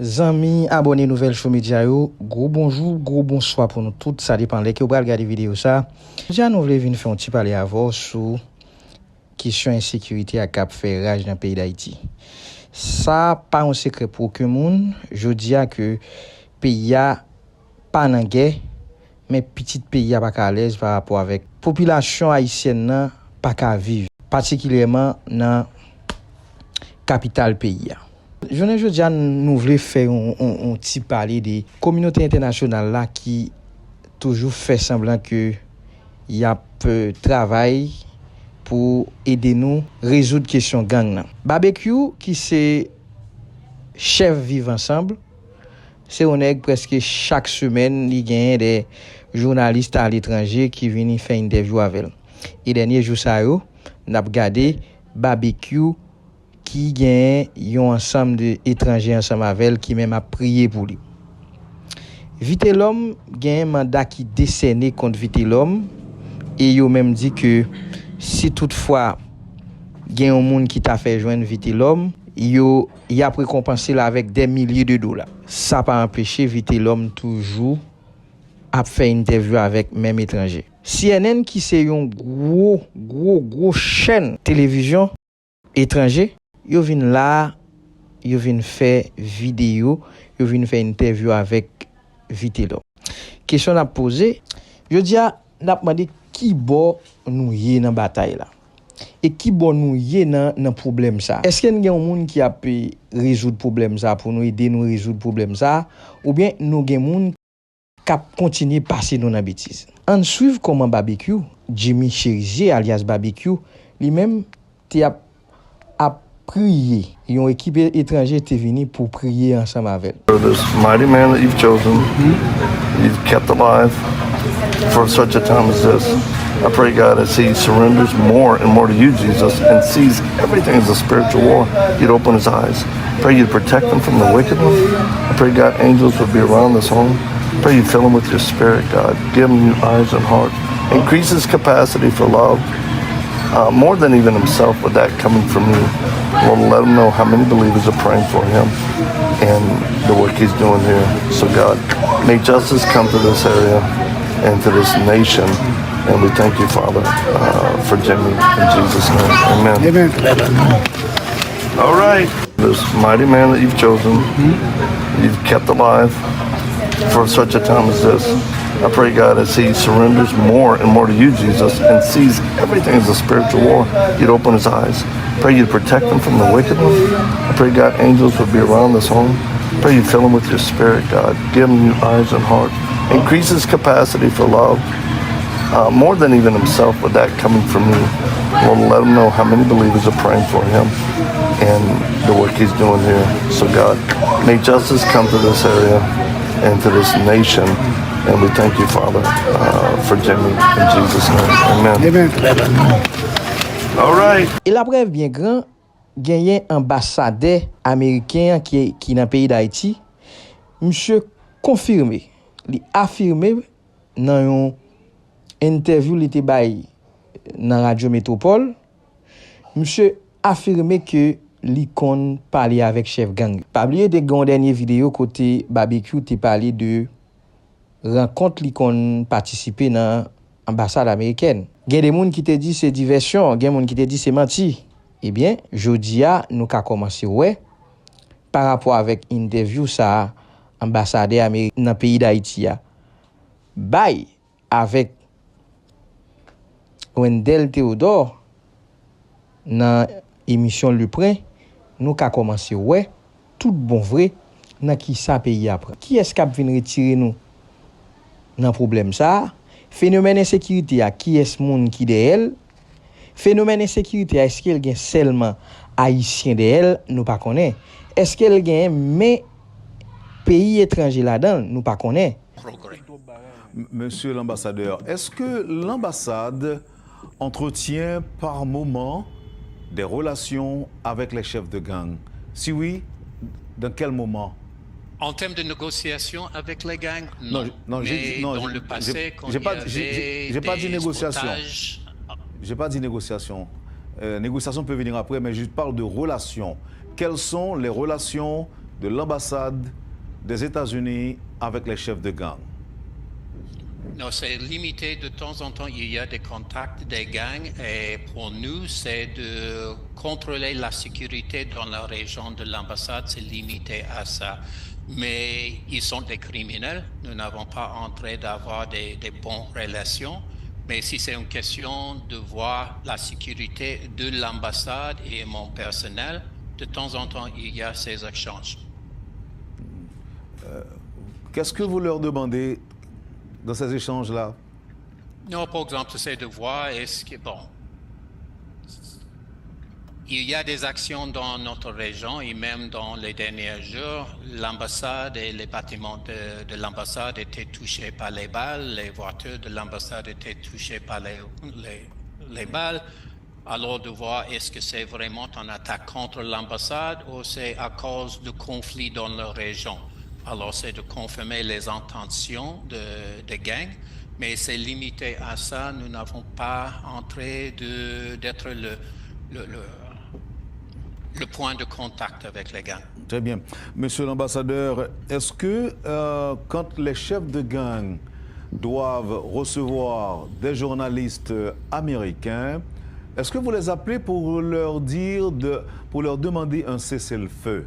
Zami, abonnez nouvelle show média yo. Gros bonjour, gros bonsoir pour nous tous. Ça dépend de qui vous regarder vidéo ça. Déjà nous voulons venir faire un petit parler avant sur question insécurité à Cap fait rage dans le pays d'Haïti. Ça pas un secret pour aucun monde. Je dis que pays a pas dans guerre, mais petit pays a pas à l'aise par rapport avec population haïtienne nan pas qu'à vivre, particulièrement dans capitale pays. Je dis à nous voulons faire un petit parler des communautés internationales là qui toujours fait semblant que y a peu travail pour aider nous résoudre question gang là. Barbecue qui c'est chef vivre ensemble, c'est on est presque chaque semaine il gagne des journalistes à l'étranger qui viennent faire une interview avec elle. Et dernier jour ça yo, n'a regardé barbecue qui gagne un ensemble d'étrangers ensemble avec elle qui même a prié pour lui. Vite l'homme gagne un mandat qui décerné contre Vite l'homme et yo même dit que si toutefois gagne un monde qui t'a fait joindre Vite l'homme, yo y a récompensé là avec des milliers de dollars. Ça pas empêché Vite l'homme toujours à faire une interview avec même étranger. CNN qui c'est une gros chaîne télévision étranger, yo vinn là, yo vinn faire vidéo, yo vinn faire interview avec Vite l'homme. Question à poser, je dis n'a demandé qui bon nous yé dans bataille là. Et qui bon nous yé dans problème ça. Est-ce qu'il y a un monde qui a pu résoudre problème ça pour nous aider nous résoudre problème ça ou bien nous gen monde qui continue passer dans la bêtise. On suit comment barbecue, Jimmy Cherizier alias barbecue, lui-même a prié. Une équipe étrangère était venue pour prier ensemble avec. This mighty man that you've chosen, you've kept alive for such a time as this. I pray, God, as he surrenders more and more to you, Jesus, and sees everything as a spiritual war, you'd open his eyes. Pray you'd protect him from the wicked one. I pray, God, angels would be around this home. Pray you fill him with your spirit, God. Give him new eyes and heart. Increase his capacity for love. More than even himself, with that coming from you. Lord, let him know how many believers are praying for him and the work he's doing here. So, God, may justice come to this area and to this nation. And we thank you, Father, for Jimmy. In Jesus' name, amen. Amen. All right. This mighty man that you've chosen, you've kept alive for such a time as this. I pray, God, as he surrenders more and more to you, Jesus, and sees everything as a spiritual war, you'd open his eyes. Pray you'd protect him from the wicked one. I pray, God, angels would be around this home. Pray you fill him with your spirit, God. Give him new eyes and heart. Increase his capacity for love. More than even himself, with that coming from you. Lord, let him know how many believers are praying for him and the work he's doing here. So, God, may justice come to this area and to this nation. And we thank you, Father, for Jimmy. In Jesus' name, amen. Amen. All right. Et la preuve bien grand, gagné ambassadeur américain qui dans le pays d'Haïti, monsieur confirmé, il affirmé dans une interview li te bay dans Radio Métropole, monsieur affirmé que li kon parler avec chef gang. Pas oublier de gon dernière vidéo côté barbecue te parler de rencontre li kon participer dans ambassade américaine. Gen des moun qui te dit c'est diversion, gen moun qui te dit c'est menti. Eh bien, jodi a nous ka commencer par rapport avec interview ça ambassadeur américain dans pays d'Haïti a bay avec Wendell Théodore dans émission Le Prin, nous ka commencer tout bon vrai dans qui ça pays après. Qui est-ce qui vient retirer nous dans problème ça? Phénomène insécurité à qui est monde qui de elle? Phénomène insécurité est-ce qu'elle gagne seulement haïtien de elle, nous pas connaît. Est-ce qu'elle gagne mais pays étranger là-dedans, nous pas connaît. Monsieur l'ambassadeur, est-ce que l'ambassade entretient par moment des relations avec les chefs de gang? Si oui, dans quel moment? En termes de négociation avec les gangs, non, dans le passé, quand j'ai pas dit négociation. J'ai pas dit négociation. Négociation peut venir après, mais je parle de relations. Quelles sont les relations de l'ambassade des États-Unis avec les chefs de gang? Non, c'est limité. De temps en temps, il y a des contacts des gangs et pour nous, c'est de contrôler la sécurité dans la région de l'ambassade. C'est limité à ça. Mais ils sont des criminels. Nous n'avons pas entré d'avoir des bonnes relations. Mais si c'est une question de voir la sécurité de l'ambassade et mon personnel, de temps en temps, il y a ces échanges. Qu'est-ce que vous leur demandez dans ces échanges-là? Non, par exemple, c'est de voir est-ce que, bon, il y a des actions dans notre région et même dans les derniers jours, l'ambassade et les bâtiments de l'ambassade étaient touchés par les balles, les voitures de l'ambassade étaient touchées par les balles. Alors de voir est-ce que c'est vraiment une attaque contre l'ambassade ou c'est à cause de conflits dans la région. Alors c'est de confirmer les intentions des gangs, mais c'est limité à ça. Nous n'avons pas entré d'être le point de contact avec les gangs. Très bien. Monsieur l'ambassadeur, est-ce que quand les chefs de gang doivent recevoir des journalistes américains, est-ce que vous les appelez pour leur demander un cessez-le-feu?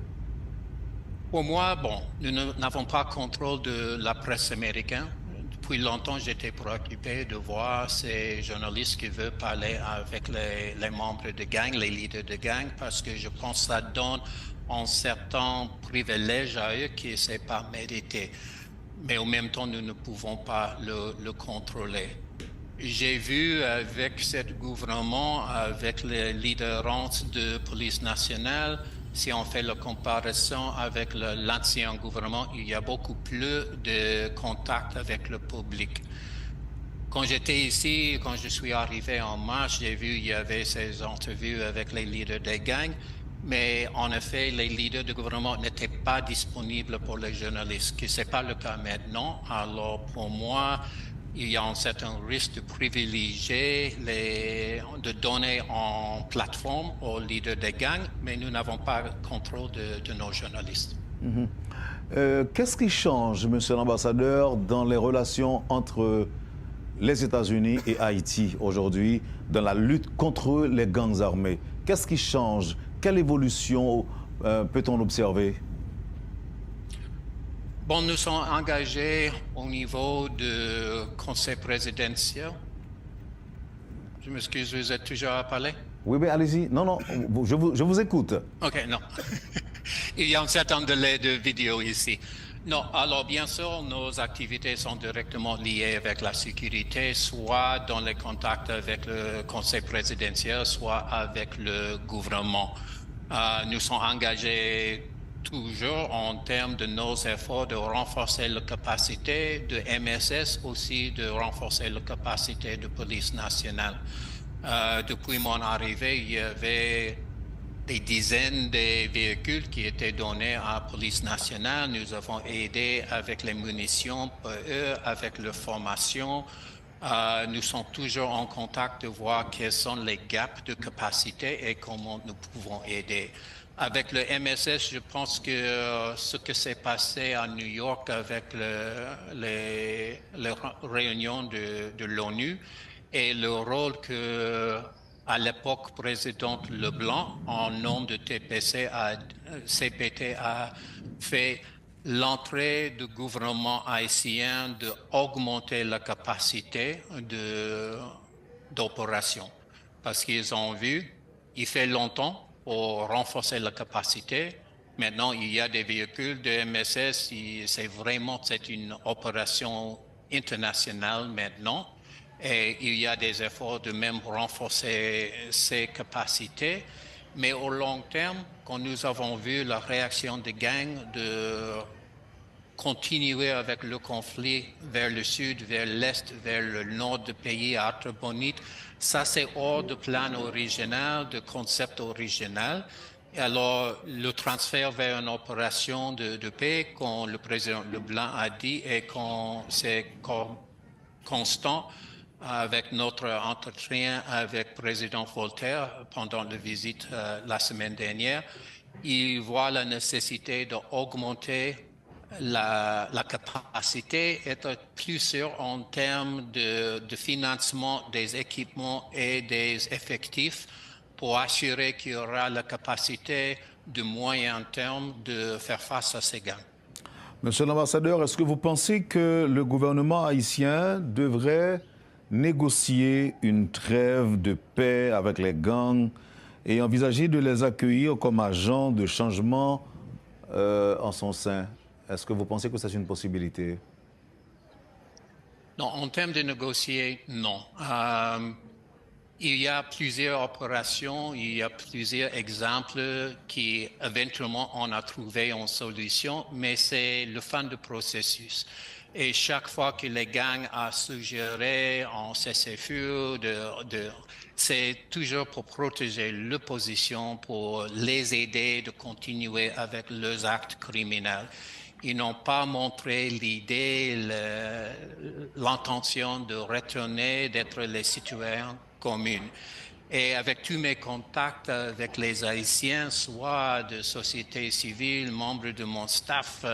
Pour moi, bon, nous n'avons pas contrôle de la presse américaine. Depuis longtemps, j'étais préoccupé de voir ces journalistes qui veulent parler avec les membres de gang, les leaders de gang, parce que je pense que ça donne un certain privilège à eux qui n'est pas mérité. Mais en même temps, nous ne pouvons pas le contrôler. J'ai vu avec ce gouvernement, avec les leaders de police nationale, si on fait la comparaison avec l'ancien gouvernement, il y a beaucoup plus de contact avec le public. Quand j'étais ici, quand je suis arrivé en mars, j'ai vu il y avait ces entrevues avec les leaders des gangs, mais en effet, les leaders du gouvernement n'étaient pas disponibles pour les journalistes, ce n'est pas le cas maintenant. Alors pour moi, il y a un certain risque de privilégier, de donner en plateforme aux leaders des gangs, mais nous n'avons pas le contrôle de nos journalistes. Qu'est-ce qui change, monsieur l'ambassadeur, dans les relations entre les États-Unis et Haïti aujourd'hui, dans la lutte contre les gangs armés? Qu'est-ce qui change? Quelle évolution peut-on observer? Bon, nous sommes engagés au niveau du conseil présidentiel. Je m'excuse, vous êtes toujours à parler? Oui, mais allez-y. Non, non, je vous écoute. OK, non. Il y a un certain délai de vidéo ici. Non, alors bien sûr, nos activités sont directement liées avec la sécurité, soit dans les contacts avec le conseil présidentiel, soit avec le gouvernement. Nous sommes engagés toujours en termes de nos efforts de renforcer la capacité de MSS, aussi de renforcer la capacité de police nationale. Depuis mon arrivée, il y avait des dizaines de véhicules qui étaient donnés à la police nationale. Nous avons aidé avec les munitions pour eux, avec leur formation. Nous sommes toujours en contact de voir quels sont les gaps de capacité et comment nous pouvons aider. Avec le MSS, je pense que ce qui s'est passé à New York avec les réunions de l'ONU et le rôle que, à l'époque, président Leblanc, en nom de CPT, a fait l'entrée du gouvernement haïtien d'augmenter la capacité d'opération. Parce qu'ils ont vu, il fait longtemps, pour renforcer la capacité. Maintenant, il y a des véhicules de MSS. C'est une opération internationale maintenant. Et il y a des efforts de même renforcer ces capacités. Mais au long terme, quand nous avons vu la réaction des gangs de continuer avec le conflit vers le sud, vers l'est, vers le nord du pays, à Artibonite, ça c'est hors du plan original, du concept original. Et alors, le transfert vers une opération de paix, comme le président Leblanc a dit, et quand c'est constant avec notre entretien avec le président Voltaire pendant la visite la semaine dernière, il voit la nécessité d'augmenter la capacité, être plus sûr en termes de financement des équipements et des effectifs pour assurer qu'il y aura la capacité de moyen terme de faire face à ces gangs. Monsieur l'ambassadeur, est-ce que vous pensez que le gouvernement haïtien devrait négocier une trêve de paix avec les gangs et envisager de les accueillir comme agents de changement en son sein? Est-ce que vous pensez que c'est une possibilité? Non, en termes de négocier, non. Il y a plusieurs opérations, il y a plusieurs exemples qui éventuellement on a trouvé une solution, mais c'est le fin du processus. Et chaque fois que les gangs ont suggéré en cessez-le-feu, c'est toujours pour protéger l'opposition, pour les aider de continuer avec leurs actes criminels. Ils n'ont pas montré l'idée, l'intention de retourner, d'être les citoyens communs. Et avec tous mes contacts avec les Haïtiens, soit de société civile, membres de mon staff,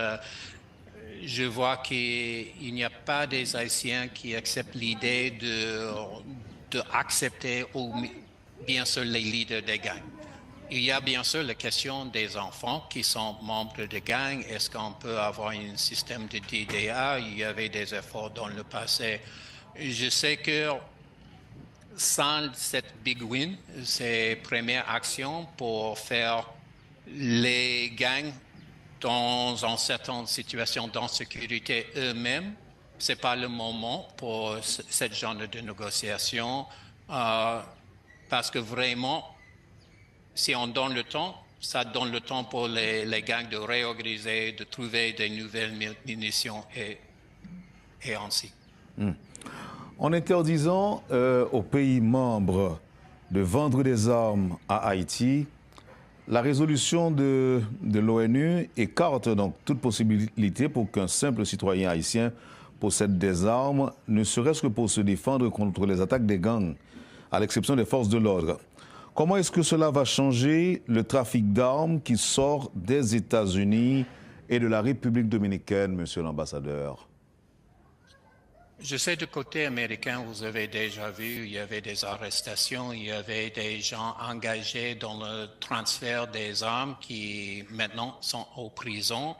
je vois qu'il n'y a pas des Haïtiens qui acceptent l'idée de accepter bien sûr les leaders des gangs. Il y a bien sûr la question des enfants qui sont membres de gangs. Est-ce qu'on peut avoir un système de DDA? Il y avait des efforts dans le passé. Je sais que sans cette big win, ces premières actions pour faire les gangs dans une certaine situation d'insécurité eux-mêmes, ce n'est pas le moment pour ce genre de négociation parce que vraiment, si on donne le temps, ça donne le temps pour les gangs de réorganiser, de trouver des nouvelles munitions et ainsi. En interdisant aux pays membres de vendre des armes à Haïti, la résolution de l'ONU écarte donc toute possibilité pour qu'un simple citoyen haïtien possède des armes, ne serait-ce que pour se défendre contre les attaques des gangs, à l'exception des forces de l'ordre. Comment est-ce que cela va changer le trafic d'armes qui sort des États-Unis et de la République dominicaine, monsieur l'ambassadeur? Je sais du côté américain, vous avez déjà vu, il y avait des arrestations, il y avait des gens engagés dans le transfert des armes qui maintenant sont en prison.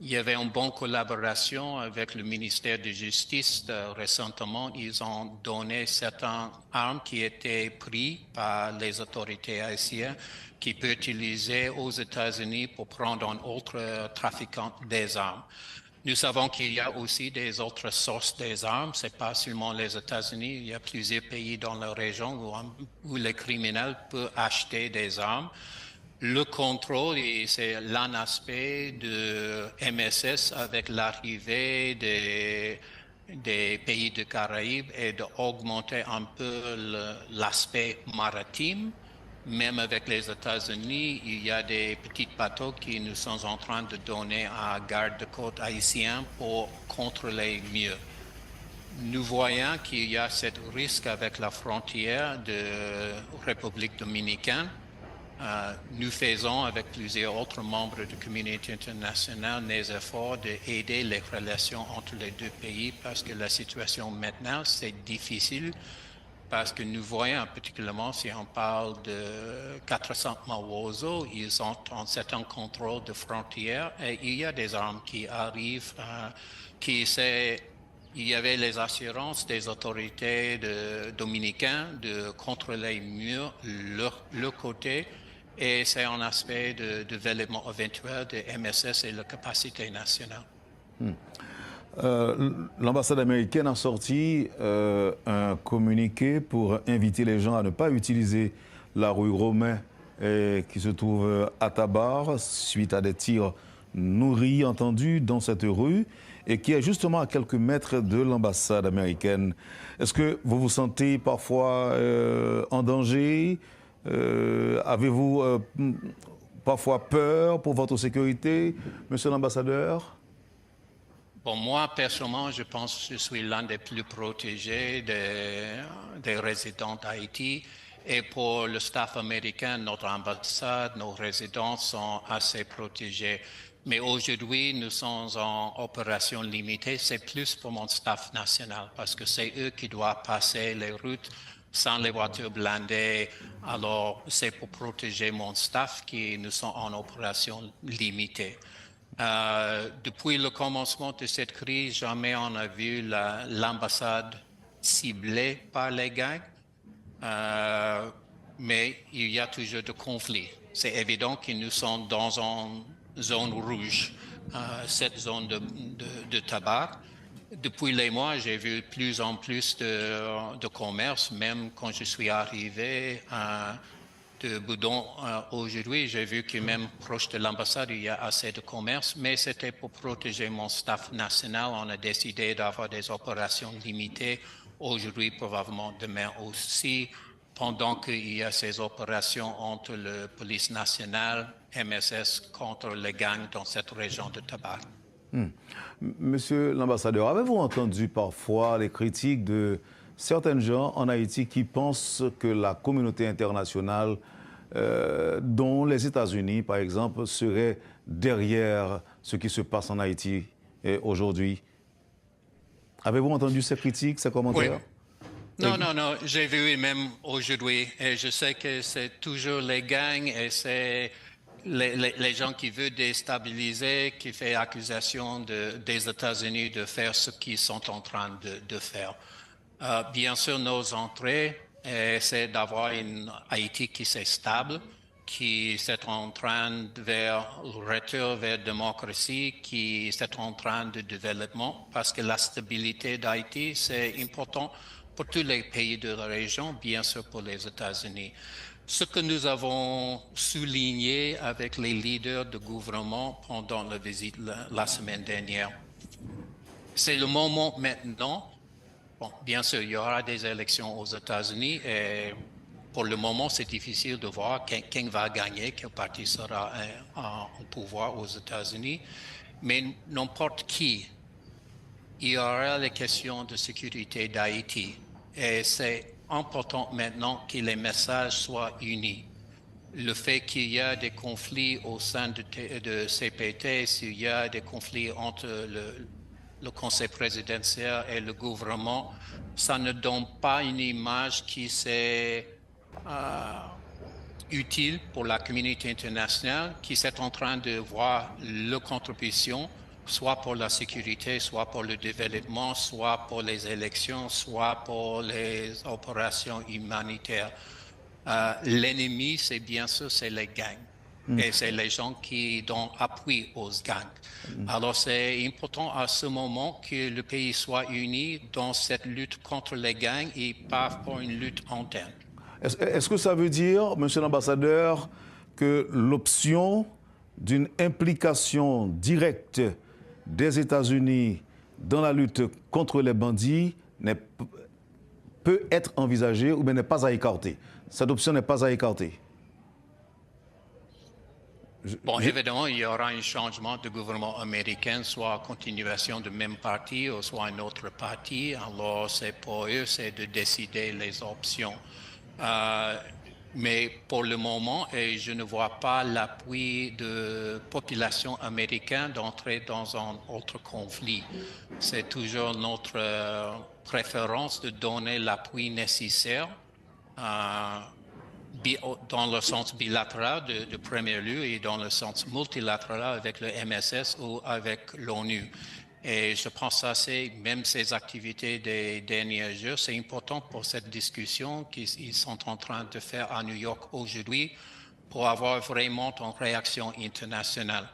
Il y avait une bonne collaboration avec le ministère de Justice. Récemment, ils ont donné certaines armes qui étaient prises par les autorités haïtiennes qui peuvent utiliser aux États-Unis pour prendre un autre trafiquant des armes. Nous savons qu'il y a aussi des autres sources des armes. Ce n'est pas seulement les États-Unis. Il y a plusieurs pays dans la région où les criminels peuvent acheter des armes. Le contrôle, c'est l'un aspect de MSS avec l'arrivée des pays de Caraïbes et d'augmenter un peu l'aspect maritime. Même avec les États-Unis, il y a des petits bateaux qui nous sommes en train de donner à garde-côte haïtien pour contrôler mieux. Nous voyons qu'il y a ce risque avec la frontière de République dominicaine. Nous faisons avec plusieurs autres membres de la communauté internationale des efforts d'aider les relations entre les deux pays parce que la situation maintenant, c'est difficile. Parce que nous voyons, particulièrement si on parle de 400 Mawozo, ils ont un certain contrôle de frontières et il y a des armes qui arrivent, il y avait les assurances des autorités dominicaines de contrôler mieux leur côté et c'est un aspect de développement éventuel de MSS et la capacité nationale. L'ambassade américaine a sorti un communiqué pour inviter les gens à ne pas utiliser la rue Romain qui se trouve à Tabar suite à des tirs nourris entendus dans cette rue et qui est justement à quelques mètres de l'ambassade américaine. Est-ce que vous vous sentez parfois en danger? Avez-vous parfois peur pour votre sécurité, monsieur l'ambassadeur? Bon, moi, personnellement, je pense que je suis l'un des plus protégés des résidents d'Haïti. Et pour le staff américain, notre ambassade, nos résidents sont assez protégés. Mais aujourd'hui, nous sommes en opération limitée. C'est plus pour mon staff national parce que c'est eux qui doivent passer les routes sans les voitures blindées. Alors, c'est pour protéger mon staff que nous sommes en opération limitée. Depuis le commencement de cette crise, jamais on a vu l'ambassade ciblée par les gangs. Mais il y a toujours des conflits. C'est évident que nous sommes dans une zone rouge, cette zone de tabac. Depuis les mois, j'ai vu plus en plus de commerce, même quand je suis arrivé de Boudon aujourd'hui, j'ai vu que même proche de l'ambassade, il y a assez de commerce, mais c'était pour protéger mon staff national. On a décidé d'avoir des opérations limitées. Aujourd'hui, probablement demain aussi, pendant qu'il y a ces opérations entre la police nationale, MSS, contre les gangs dans cette région de tabac. Monsieur l'ambassadeur, avez-vous entendu parfois les critiques de certains gens en Haïti qui pensent que la communauté internationale, dont les États-Unis, par exemple, serait derrière ce qui se passe en Haïti aujourd'hui? Avez-vous entendu ces critiques, ces commentaires? Oui. Non, j'ai vu même aujourd'hui, et je sais que c'est toujours les gangs et c'est les gens qui veulent déstabiliser, qui font accusation des États-Unis de faire ce qu'ils sont en train de faire. Bien sûr, nos entrées, c'est d'avoir une Haïti qui est stable, qui est en train vers le retour vers la démocratie, qui est en train de développement, parce que la stabilité d'Haïti, c'est important pour tous les pays de la région, bien sûr pour les États-Unis. Ce que nous avons souligné avec les leaders du gouvernement pendant la visite la semaine dernière, c'est le moment maintenant. Bon, bien sûr, il y aura des élections aux États-Unis et pour le moment, c'est difficile de voir qui va gagner, quel parti sera au pouvoir aux États-Unis. Mais n'importe qui, il y aura les questions de sécurité d'Haïti. Et c'est important maintenant que les messages soient unis. Le fait qu'il y a des conflits au sein de CPT, s'il y a des conflits entre le conseil présidentiel et le gouvernement, ça ne donne pas une image qui c'est utile pour la communauté internationale qui est en train de voir leur contribution, soit pour la sécurité, soit pour le développement, soit pour les élections, soit pour les opérations humanitaires. L'ennemi, c'est bien sûr, c'est les gangs. Et c'est les gens qui donnent appui aux gangs. Alors, c'est important à ce moment que le pays soit uni dans cette lutte contre les gangs et pas pour une lutte interne. Est-ce que ça veut dire, monsieur l'ambassadeur, que l'option d'une implication directe des États-Unis dans la lutte contre les bandits peut être envisagée ou bien n'est pas à écarter? Cette option n'est pas à écarter. Bon, évidemment, il y aura un changement de gouvernement américain, soit continuation du même parti ou soit un autre parti. Alors, c'est pour eux, c'est de décider les options. Mais pour le moment, je ne vois pas l'appui de population américaine d'entrer dans un autre conflit. C'est toujours notre préférence de donner l'appui nécessaire dans le sens bilatéral de premier lieu et dans le sens multilatéral avec le MSS ou avec l'ONU. Et je pense que c'est même ces activités des derniers jours, c'est important pour cette discussion qu'ils sont en train de faire à New York aujourd'hui pour avoir vraiment une réaction internationale.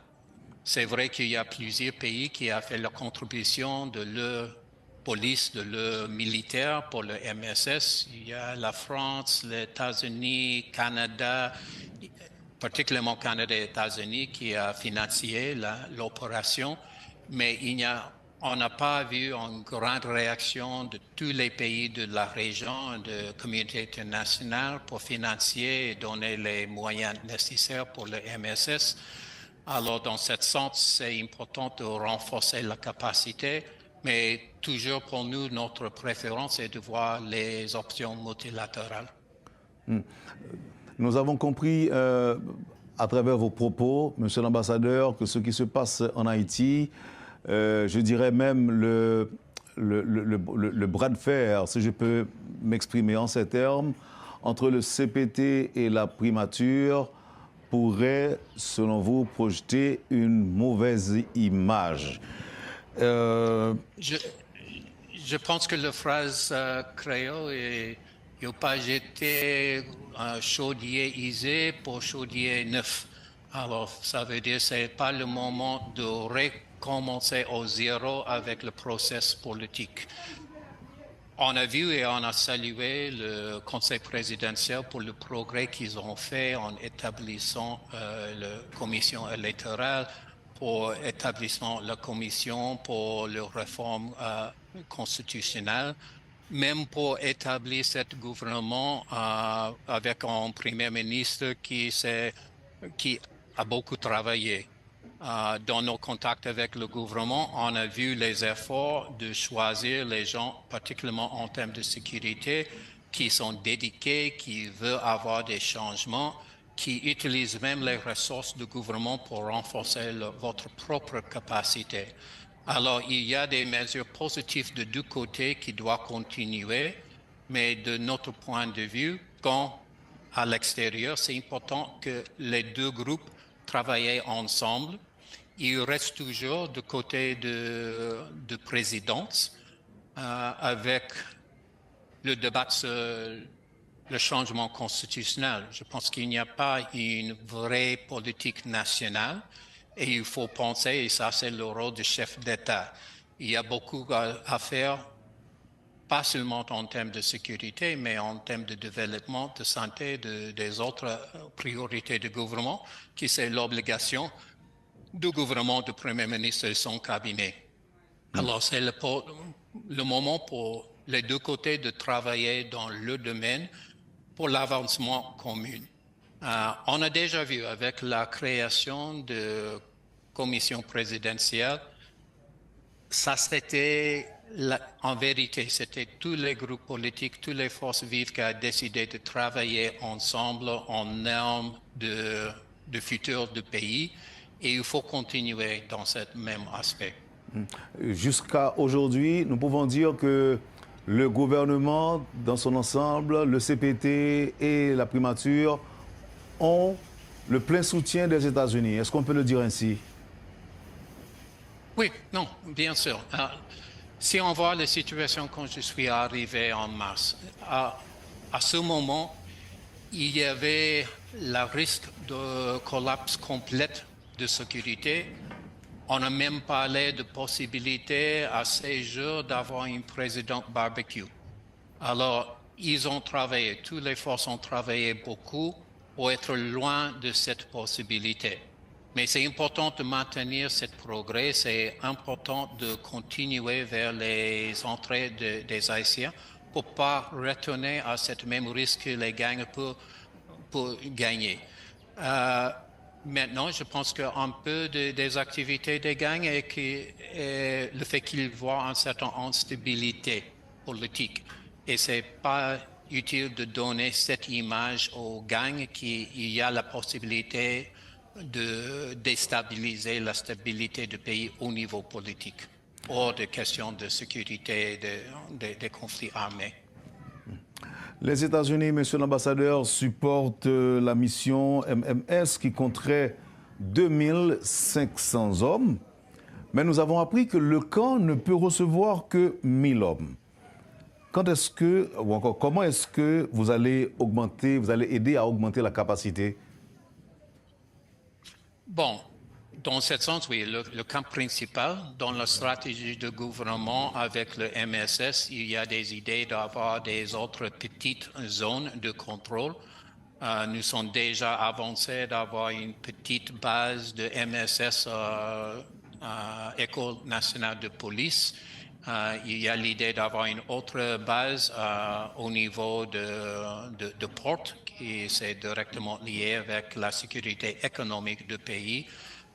C'est vrai qu'il y a plusieurs pays qui ont fait la contribution de leur police, de leur militaire pour le MSS. Il y a la France, les États-Unis, Canada, particulièrement Canada et États-Unis qui a financé l'opération. Mais on n'a pas vu une grande réaction de tous les pays de la région, de communauté internationale pour financer et donner les moyens nécessaires pour le MSS. Alors, dans ce sens, c'est important de renforcer la capacité, mais toujours pour nous, notre préférence est de voir les options multilatérales. Nous avons compris à travers vos propos, Monsieur l'ambassadeur, que ce qui se passe en Haïti, je dirais même le bras de fer, si je peux m'exprimer en ces termes, entre le CPT et la primature pourrait, selon vous, projeter une mauvaise image. Je pense que la phrase créole est « il n'a pas jeté un chaudier usé pour chaudier neuf ». Alors, ça veut dire que ce n'est pas le moment de recommencer au zéro avec le processus politique. On a vu et on a salué le Conseil présidentiel pour le progrès qu'ils ont fait en établissant la commission électorale, pour établissement la commission pour la réforme constitutionnelle, même pour établir ce gouvernement avec un premier ministre qui a beaucoup travaillé. Dans nos contacts avec le gouvernement, on a vu les efforts de choisir les gens, particulièrement en termes de sécurité, qui sont dédiés, qui veulent avoir des changements, qui utilisent même les ressources du gouvernement pour renforcer votre propre capacité. Alors, il y a des mesures positives de deux côtés qui doivent continuer, mais de notre point de vue, quand à l'extérieur, c'est important que les deux groupes travaillent ensemble. Il reste toujours du côté de présidence avec le débat sur le changement constitutionnel. Je pense qu'il n'y a pas une vraie politique nationale et il faut penser, et ça c'est le rôle du chef d'État. Il y a beaucoup à faire, pas seulement en termes de sécurité, mais en termes de développement, de santé, des autres priorités du gouvernement, qui c'est l'obligation du gouvernement, du Premier ministre et son cabinet. Alors, c'est le moment pour les deux côtés de travailler dans le domaine pour l'avancement commun. On a déjà vu avec la création de commission présidentielle, ça c'était, en vérité, c'était tous les groupes politiques, toutes les forces vives qui ont décidé de travailler ensemble en termes de futur du pays. Et il faut continuer dans ce même aspect. Jusqu'à aujourd'hui, nous pouvons dire que le gouvernement, dans son ensemble, le CPT et la primature ont le plein soutien des États-Unis. Est-ce qu'on peut le dire ainsi? Oui, non, bien sûr. Si on voit la situation quand je suis arrivé en mars, à ce moment, il y avait le risque de collapse complète de sécurité. On a même parlé de possibilité à ces jours d'avoir un président barbecue. Alors, ils ont travaillé, toutes les forces ont travaillé beaucoup pour être loin de cette possibilité. Mais c'est important de maintenir ce progrès, c'est important de continuer vers les entrées des Haïtiens pour ne pas retourner à ce même risque que les gangs peuvent gagner. Maintenant, je pense qu'un peu des activités des gangs et le fait qu'ils voient une certaine instabilité politique. Et ce n'est pas utile de donner cette image aux gangs qu'il y a la possibilité de déstabiliser la stabilité du pays au niveau politique, hors de questions de sécurité et des conflits armés. Les États-Unis, monsieur l'ambassadeur, supportent la mission MMS qui compterait 2500 hommes. Mais nous avons appris que le camp ne peut recevoir que 1000 hommes. Quand est-ce que, ou encore, comment est-ce que vous allez aider à augmenter la capacité? Bon, dans ce sens, oui, le camp principal, dans la stratégie de gouvernement avec le MSS, il y a des idées d'avoir des autres petites zones de contrôle. Nous sommes déjà avancés d'avoir une petite base de MSS École nationale de police. Il y a l'idée d'avoir une autre base au niveau de Porte, qui est directement lié avec la sécurité économique du pays.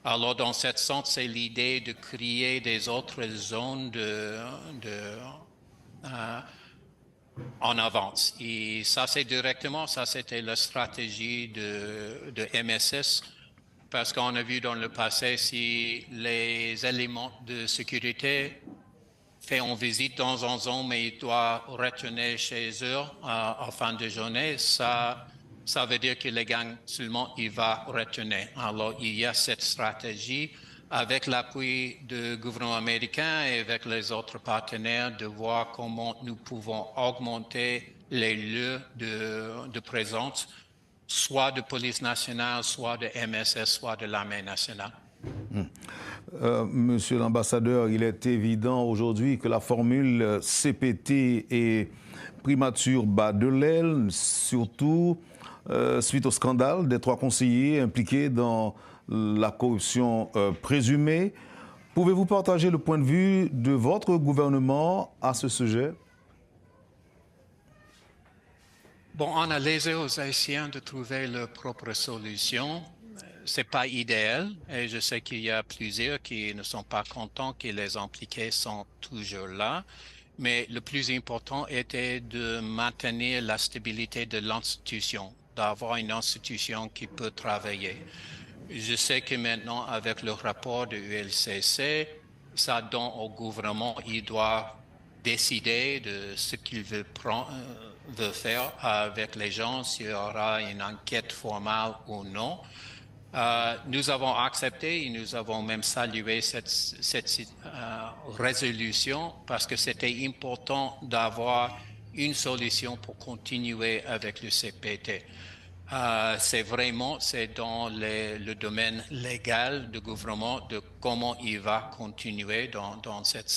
Alors, dans ce sens, c'est l'idée de créer des autres zones en avance. Et ça, c'est directement, ça, c'était la stratégie de MSS, parce qu'on a vu dans le passé si les éléments de sécurité font visite de temps en temps, mais ils doivent retourner chez eux en fin de journée, ça veut dire que les gangs seulement, ils vont retourner. Alors, il y a cette stratégie avec l'appui du gouvernement américain et avec les autres partenaires de voir comment nous pouvons augmenter les lieux de présence, soit de police nationale, soit de MSS, soit de l'armée nationale. Monsieur l'ambassadeur, il est évident aujourd'hui que la formule CPT est primature bas de l'aile, surtout suite au scandale des 3 conseillers impliqués dans la corruption présumée. Pouvez-vous partager le point de vue de votre gouvernement à ce sujet? Bon, on a laissé aux Haïtiens de trouver leur propre solution. C'est pas idéal et je sais qu'il y a plusieurs qui ne sont pas contents que les impliqués sont toujours là. Mais le plus important était de maintenir la stabilité de l'institution, d'avoir une institution qui peut travailler. Je sais que maintenant, avec le rapport de l'ULCC, ça donne au gouvernement, il doit décider de ce qu'il veut faire avec les gens, s'il y aura une enquête formelle ou non. Nous avons accepté et nous avons même salué cette résolution parce que c'était important d'avoir une solution pour continuer avec le CPT. C'est dans le domaine légal du gouvernement de comment il va continuer dans cette